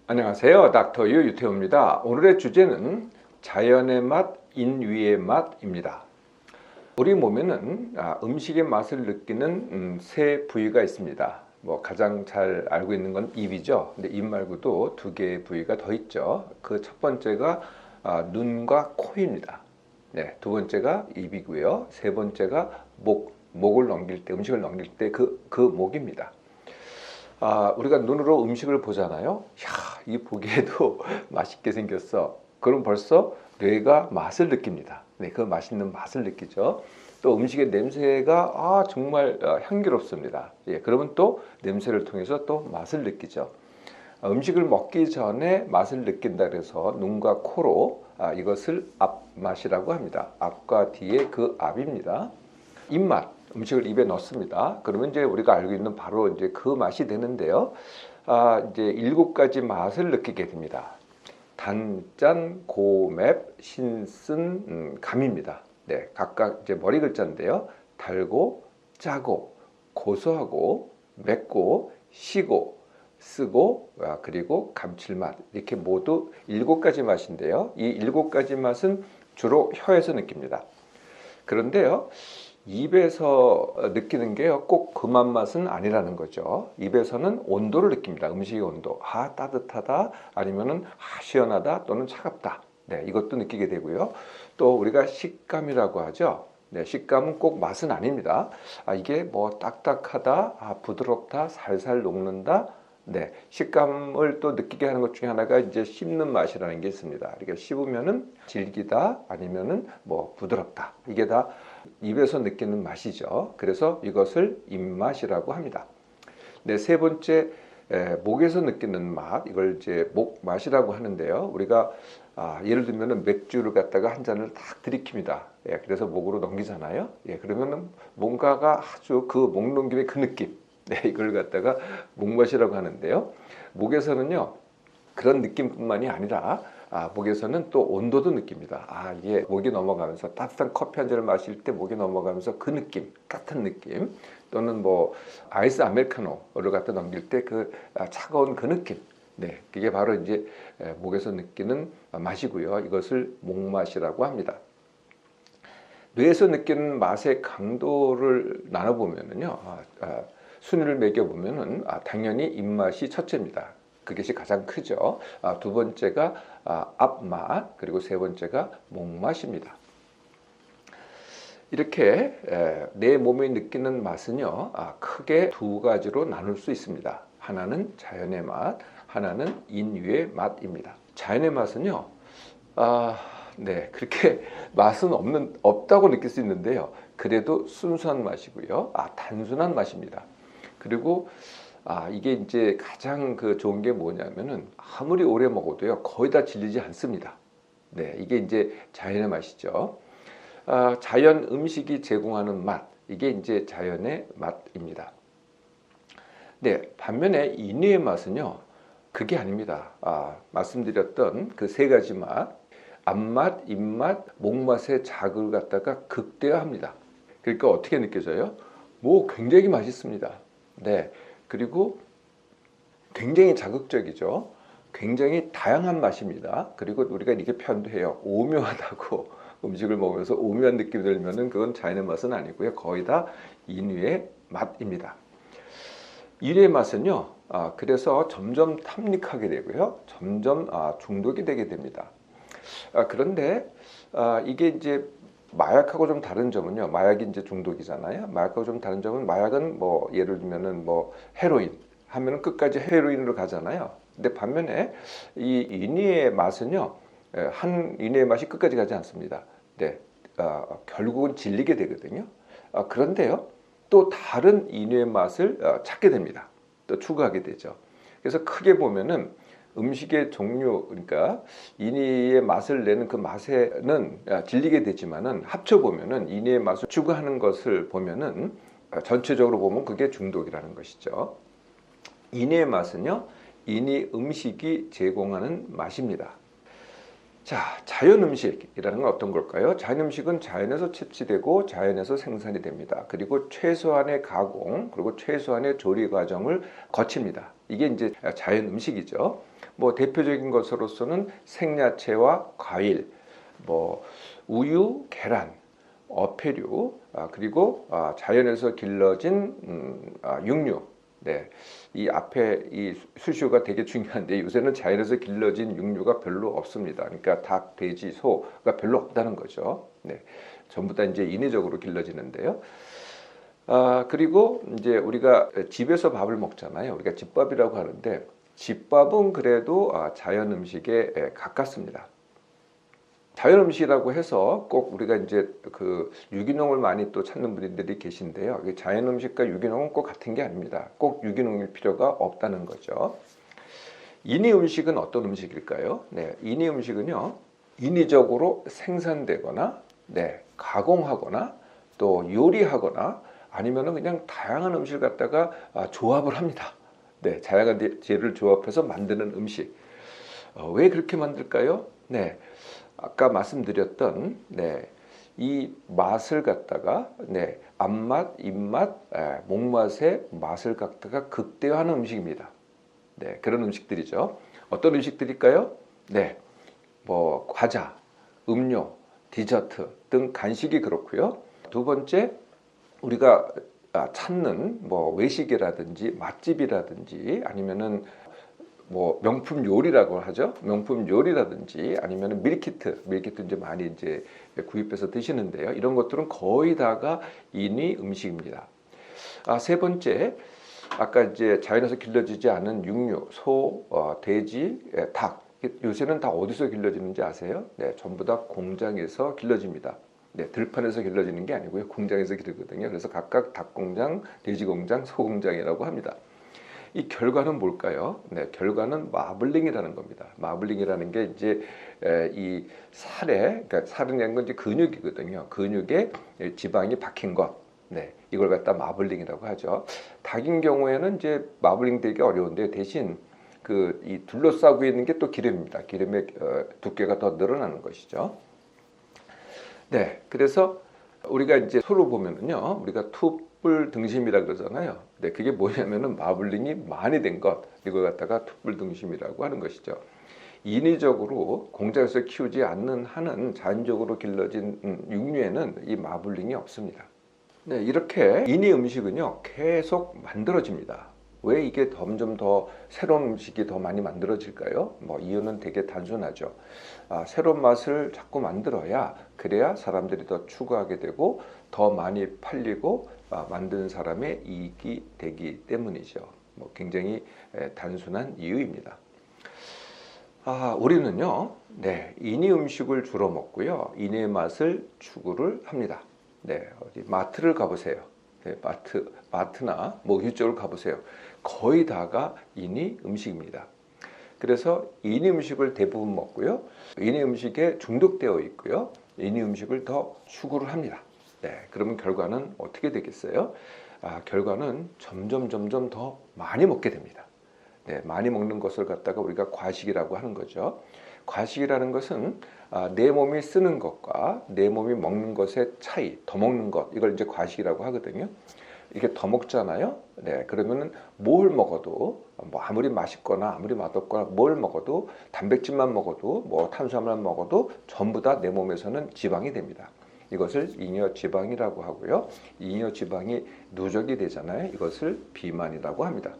안녕하세요. 닥터 유 유태호입니다. 오늘의 주제는 자연의 맛, 인위의 맛입니다. 우리 몸에는 음식의 맛을 느끼는 세 부위가 있습니다. 가장 잘 알고 있는 건 입이죠. 근데 입 말고도 두 개의 부위가 더 있죠. 그 첫 번째가 눈과 코입니다. 네, 두 번째가 입이고요. 세 번째가 목을 넘길 때, 음식을 넘길 때 그 목입니다. 우리가 눈으로 음식을 보잖아요. 이 보기에도 맛있게 생겼어. 그럼 벌써 뇌가 맛을 느낍니다. 네, 그 맛있는 맛을 느끼죠. 또 음식의 냄새가 정말 향기롭습니다. 예, 그러면 또 냄새를 통해서 또 맛을 느끼죠. 음식을 먹기 전에 맛을 느낀다 그래서 눈과 코로 이것을 앞맛이라고 합니다. 앞과 뒤에 그 앞입니다. 입맛, 음식을 입에 넣습니다. 그러면 이제 우리가 알고 있는 바로 이제 그 맛이 되는데요. 이제 7가지 맛을 느끼게 됩니다. 단, 짠, 고, 맵, 신쓴, 감입니다. 네, 각각 이제 머리 글자인데요. 달고, 짜고, 고소하고, 맵고, 시고, 쓰고, 그리고 감칠맛. 이렇게 모두 7가지 맛인데요. 이 7가지 맛은 주로 혀에서 느낍니다. 그런데요, 입에서 느끼는 게요, 꼭 그 맛은 아니라는 거죠. 입에서는 온도를 느낍니다. 음식의 온도. 따뜻하다, 아니면은 시원하다, 또는 차갑다. 네, 이것도 느끼게 되고요. 또 우리가 식감이라고 하죠. 네, 식감은 꼭 맛은 아닙니다. 이게 딱딱하다, 부드럽다, 살살 녹는다. 네, 식감을 또 느끼게 하는 것 중에 하나가 이제 씹는 맛이라는 게 있습니다. 이렇게 씹으면은 질기다, 아니면은 부드럽다. 이게 다 입에서 느끼는 맛이죠. 그래서 이것을 입맛이라고 합니다. 네, 세 번째, 목에서 느끼는 맛, 이걸 이제 목 맛이라고 하는데요. 우리가 예를 들면은 맥주를 갖다가 한 잔을 딱 들이킵니다. 예, 그래서 목으로 넘기잖아요. 예, 그러면은 뭔가가 아주 그 목 넘김의 그 느낌, 네, 이걸 갖다가 목맛이라고 하는데요. 목에서는요, 그런 느낌뿐만이 아니라 목에서는 또 온도도 느낍니다. 이게 목이 넘어가면서 따뜻한 커피 한 잔을 마실 때 목이 넘어가면서 그 느낌, 따뜻한 느낌, 또는 아이스 아메리카노를 갖다 넘길 때 그 차가운 그 느낌, 네, 그게 바로 이제 목에서 느끼는 맛이고요. 이것을 목맛이라고 합니다. 뇌에서 느끼는 맛의 강도를 나눠보면은요, 순위를 매겨보면은 당연히 입맛이 첫째입니다. 그것이 가장 크죠. 두 번째가 앞맛, 그리고 세 번째가 목맛입니다. 이렇게 내 몸이 느끼는 맛은요, 크게 두 가지로 나눌 수 있습니다. 하나는 자연의 맛, 하나는 인위의 맛입니다. 자연의 맛은요, 네, 그렇게 맛은 없다고 느낄 수 있는데요. 그래도 순수한 맛이고요. 단순한 맛입니다. 그리고 이게 이제 가장 좋은 게 뭐냐면은 아무리 오래 먹어도요, 거의 다 질리지 않습니다. 네, 이게 이제 자연의 맛이죠. 자연 음식이 제공하는 맛, 이게 이제 자연의 맛입니다. 네, 반면에 인위의 맛은요, 그게 아닙니다. 말씀드렸던 그 세 가지 맛, 앞맛, 입맛, 목맛의 자극을 갖다가 극대화합니다. 그러니까 어떻게 느껴져요? 굉장히 맛있습니다. 네, 그리고 굉장히 자극적이죠. 굉장히 다양한 맛입니다. 그리고 우리가 이렇게 표현도 해요. 오묘하다고. 음식을 먹으면서 오묘한 느낌이 들면은 그건 자연의 맛은 아니고요. 거의 다 인위의 맛입니다. 인위의 맛은요, 그래서 점점 탐닉하게 되고요. 점점 중독이 되게 됩니다. 그런데 이게 이제 마약하고 좀 다른 점은요. 마약이 이제 중독이잖아요. 마약하고 좀 다른 점은, 마약은 예를 들면은 헤로인 하면은 끝까지 헤로인으로 가잖아요. 근데 반면에 이 인위의 맛은요, 한 인위의 맛이 끝까지 가지 않습니다. 네, 결국은 질리게 되거든요. 그런데요, 또 다른 인위의 맛을 찾게 됩니다. 또 추구하게 되죠. 그래서 크게 보면은 음식의 종류, 그러니까 인위의 맛을 내는 그 맛에는 질리게 되지만은 합쳐보면은 인위의 맛을 추구하는 것을 보면은 전체적으로 보면 그게 중독이라는 것이죠. 인위의 맛은요, 인위 음식이 제공하는 맛입니다. 자, 자연 음식이라는 건 어떤 걸까요? 자연 음식은 자연에서 채취되고 자연에서 생산이 됩니다. 그리고 최소한의 가공, 그리고 최소한의 조리 과정을 거칩니다. 이게 이제 자연 음식이죠. 뭐 대표적인 것으로서는 생야채와 과일, 뭐 우유, 계란, 어패류, 그리고 자연에서 길러진 육류. 네, 이 앞에 이 수시오가 되게 중요한데 요새는 자연에서 길러진 육류가 별로 없습니다. 그러니까 닭, 돼지, 소가 별로 없다는 거죠. 네, 전부 다 이제 인위적으로 길러지는데요. 그리고 이제 우리가 집에서 밥을 먹잖아요. 우리가 집밥이라고 하는데 집밥은 그래도 자연 음식에 가깝습니다. 자연 음식이라고 해서 꼭 우리가 이제 그 유기농을 많이 또 찾는 분들이 계신데요. 자연 음식과 유기농은 꼭 같은 게 아닙니다. 꼭 유기농일 필요가 없다는 거죠. 인위 음식은 어떤 음식일까요? 네, 인위 음식은요, 인위적으로 생산되거나, 네, 가공하거나, 또 요리하거나, 아니면은 그냥 다양한 음식을 갖다가 조합을 합니다. 네, 다양한 재료를 조합해서 만드는 음식. 왜 그렇게 만들까요? 네. 아까 말씀드렸던 이 맛을 갖다가 앞맛, 입맛, 목맛의 맛을 갖다가 극대화하는 음식입니다. 네, 그런 음식들이죠. 어떤 음식들일까요? 네, 뭐 과자, 음료, 디저트 등 간식이 그렇고요. 두 번째, 우리가 찾는 뭐 외식이라든지 맛집이라든지 아니면은 뭐 명품 요리라고 하죠. 명품 요리라든지 아니면 밀키트 이제 많이 이제 구입해서 드시는데요. 이런 것들은 거의 다가 인위 음식입니다. 세 번째, 아까 이제 자연에서 길러지지 않은 육류, 소, 돼지, 닭. 요새는 다 어디서 길러지는지 아세요? 네, 전부 다 공장에서 길러집니다. 네, 들판에서 길러지는 게 아니고요. 공장에서 기르거든요. 그래서 각각 닭 공장, 돼지 공장, 소 공장이라고 합니다. 이 결과는 뭘까요? 네, 결과는 마블링이라는 겁니다. 마블링이라는 게 이제 이 살에, 그러니까 살이라는 건 이제 근육이거든요. 근육에 지방이 박힌 것. 네, 이걸 갖다 마블링이라고 하죠. 닭인 경우에는 이제 마블링 되기 어려운데 대신 그 이 둘러싸고 있는 게 또 기름입니다. 기름의 두께가 더 늘어나는 것이죠. 네, 그래서 우리가 이제 소를 보면은요, 우리가 툭불 등심이라 그러잖아요. 네, 그게 뭐냐면은 마블링이 많이 된 것, 이걸 갖다가 툭불 등심이라고 하는 것이죠. 인위적으로 공장에서 키우지 않는 한은 자연적으로 길러진 육류에는 이 마블링이 없습니다. 네, 이렇게 인위 음식은요, 계속 만들어집니다. 왜 이게 점점 더 새로운 음식이 더 많이 만들어질까요? 뭐 이유는 되게 단순하죠. 새로운 맛을 자꾸 만들어야 그래야 사람들이 더 추구하게 되고 더 많이 팔리고 만드는 사람의 이익이 되기 때문이죠. 뭐 굉장히 단순한 이유입니다. 우리는요, 인위 음식을 주로 먹고요, 인위의 맛을 추구를 합니다. 네, 어디 마트를 가보세요. 네, 마트나 뭐 이쪽으로 가보세요. 거의 다가 인위 음식입니다. 그래서 인위 음식을 대부분 먹고요, 인위 음식에 중독되어 있고요, 인위 음식을 더 추구를 합니다. 네, 그러면 결과는 어떻게 되겠어요? 결과는 점점 더 많이 먹게 됩니다. 네, 많이 먹는 것을 갖다가 우리가 과식이라고 하는 거죠. 과식이라는 것은 내 몸이 쓰는 것과 내 몸이 먹는 것의 차이, 더 먹는 것, 이걸 이제 과식이라고 하거든요. 이게 더 먹잖아요. 네, 그러면은 뭘 먹어도 뭐 아무리 맛있거나 아무리 맛없거나 뭘 먹어도 단백질만 먹어도 뭐 탄수화물만 먹어도 전부 다 내 몸에서는 지방이 됩니다. 이것을 잉여 지방이라고 하고요. 잉여 지방이 누적이 되잖아요. 이것을 비만이라고 합니다.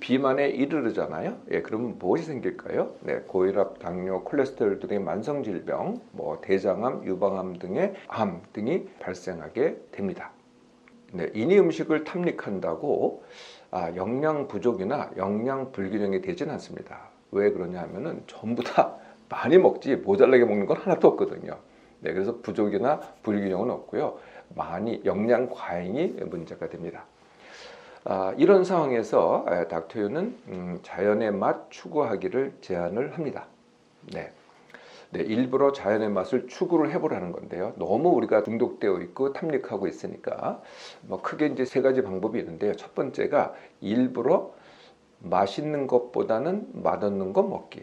비만에 이르르잖아요. 그러면 무엇이 생길까요? 고혈압, 당뇨, 콜레스테롤 등의 만성 질병, 뭐 대장암, 유방암 등의 암 등이 발생하게 됩니다. 인위 음식을 탐닉한다고 영양 부족이나 영양 불균형이 되지는 않습니다. 왜 그러냐 하면은 전부 다 많이 먹지 모자라게 먹는 건 하나도 없거든요. 그래서 부족이나 불균형은 없고요. 많이 영양 과잉이 문제가 됩니다. 이런 상황에서 닥터유는 자연의 맛 추구하기를 제안을 합니다. 일부러 자연의 맛을 추구를 해보라는 건데요. 너무 우리가 중독되어 있고 탐닉하고 있으니까 뭐 크게 이제 세 가지 방법이 있는데요. 첫 번째가 일부러 맛있는 것보다는 맛없는 것 먹기.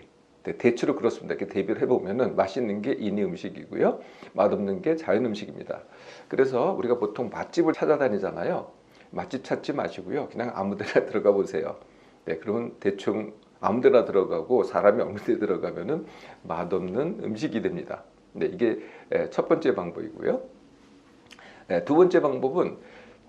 대체로 그렇습니다. 이렇게 대비를 해보면은 맛있는 게 인위 음식이고요, 맛없는 게 자연 음식입니다. 그래서 우리가 보통 맛집을 찾아다니잖아요. 맛집 찾지 마시고요, 그냥 아무데나 들어가 보세요. 그러면 대충 아무데나 들어가고 사람이 없는 데 들어가면은 맛없는 음식이 됩니다. 네, 이게 첫 번째 방법이고요. 두 번째 방법은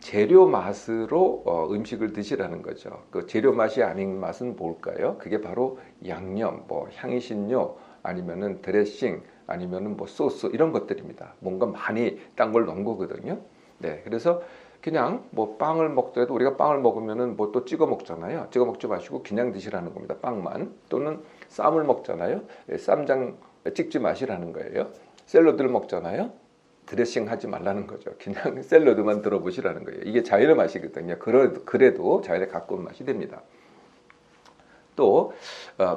재료 맛으로 음식을 드시라는 거죠. 그 재료 맛이 아닌 맛은 뭘까요? 그게 바로 양념, 뭐 향신료, 아니면은 드레싱, 아니면은 뭐 소스 이런 것들입니다. 뭔가 많이 딴 걸 넣은 거거든요. 네, 그래서 그냥 뭐 빵을 먹더라도 우리가 빵을 먹으면은 뭐 또 찍어 먹잖아요. 찍어 먹지 마시고 그냥 드시라는 겁니다. 빵만. 또는 쌈을 먹잖아요. 쌈장 찍지 마시라는 거예요. 샐러드를 먹잖아요. 드레싱 하지 말라는 거죠. 그냥 샐러드만 들어보시라는 거예요. 이게 자연의 맛이거든요. 그래도 자연에 가까운 맛이 됩니다. 또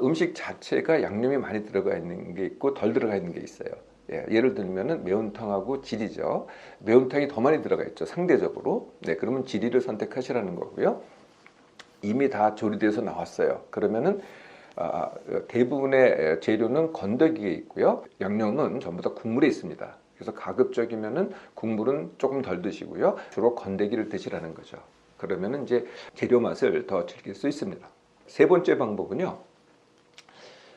음식 자체가 양념이 많이 들어가 있는 게 있고 덜 들어가 있는 게 있어요. 예를 들면은 매운탕하고 지리죠. 매운탕이 더 많이 들어가 있죠. 상대적으로. 네, 그러면 지리를 선택하시라는 거고요. 이미 다 조리돼서 나왔어요. 그러면은 대부분의 재료는 건더기에 있고요. 양념은 전부 다 국물에 있습니다. 그래서 가급적이면은 국물은 조금 덜 드시고요. 주로 건더기를 드시라는 거죠. 그러면은 이제 재료 맛을 더 즐길 수 있습니다. 세 번째 방법은요.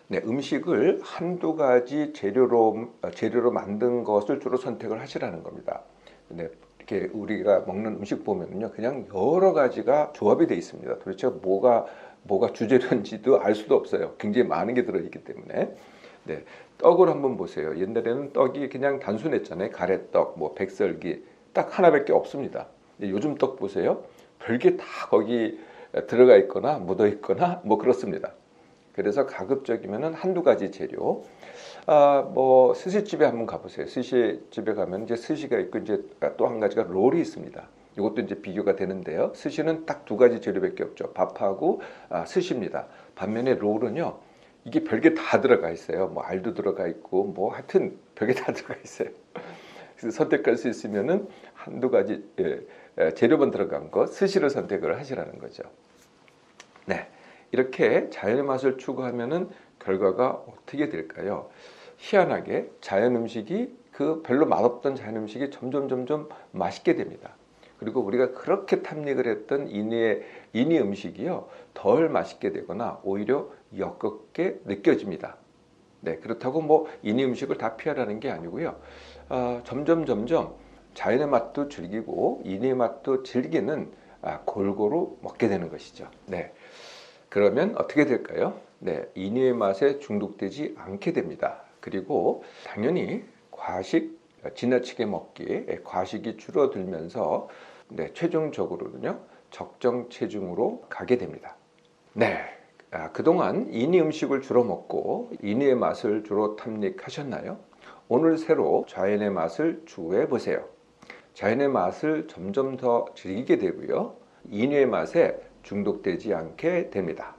네, 음식을 한두 가지 재료로 만든 것을 주로 선택을 하시라는 겁니다. 네, 이렇게 우리가 먹는 음식 보면요, 그냥 여러 가지가 조합이 되어 있습니다. 도대체 뭐가 주재료인지도 알 수도 없어요. 굉장히 많은 게 들어있기 때문에. 네, 떡을 한번 보세요. 옛날에는 떡이 그냥 단순했잖아요. 가래떡, 뭐 백설기 딱 하나밖에 없습니다. 요즘 떡 보세요. 별게 다 거기 들어가 있거나 묻어 있거나 뭐 그렇습니다. 그래서 가급적이면은 한두 가지 재료. 뭐 스시집에 한번 가보세요. 스시집에 가면 이제 스시가 있고 이제 또 한 가지가 롤이 있습니다. 이것도 이제 비교가 되는데요. 스시는 딱 두 가지 재료밖에 없죠. 밥하고 스시입니다. 반면에 롤은요, 이게 별게 다 들어가 있어요. 뭐 알도 들어가 있고 뭐 하여튼 별게 다 들어가 있어요. 그래서 선택할 수 있으면은 한두 가지 재료만 들어간 거 스시를 선택을 하시라는 거죠. 네, 이렇게 자연의 맛을 추구하면은 결과가 어떻게 될까요? 희한하게 자연 음식이 그 별로 맛없던 자연 음식이 점점 맛있게 됩니다. 그리고 우리가 그렇게 탐닉을 했던 인위 음식이요, 덜 맛있게 되거나 오히려 역겹게 느껴집니다. 네, 그렇다고 뭐 인위 음식을 다 피하라는 게 아니고요. 점점 자연의 맛도 즐기고 인위의 맛도 즐기는 골고루 먹게 되는 것이죠. 네, 그러면 어떻게 될까요? 네, 인위의 맛에 중독되지 않게 됩니다. 그리고 당연히 지나치게 먹기, 과식이 줄어들면서 네, 최종적으로는요, 적정 체중으로 가게 됩니다. 네, 그동안 인위 음식을 주로 먹고 인위의 맛을 주로 탐닉하셨나요? 오늘 새로 자연의 맛을 추구해 보세요. 자연의 맛을 점점 더 즐기게 되고요, 인위의 맛에 중독되지 않게 됩니다.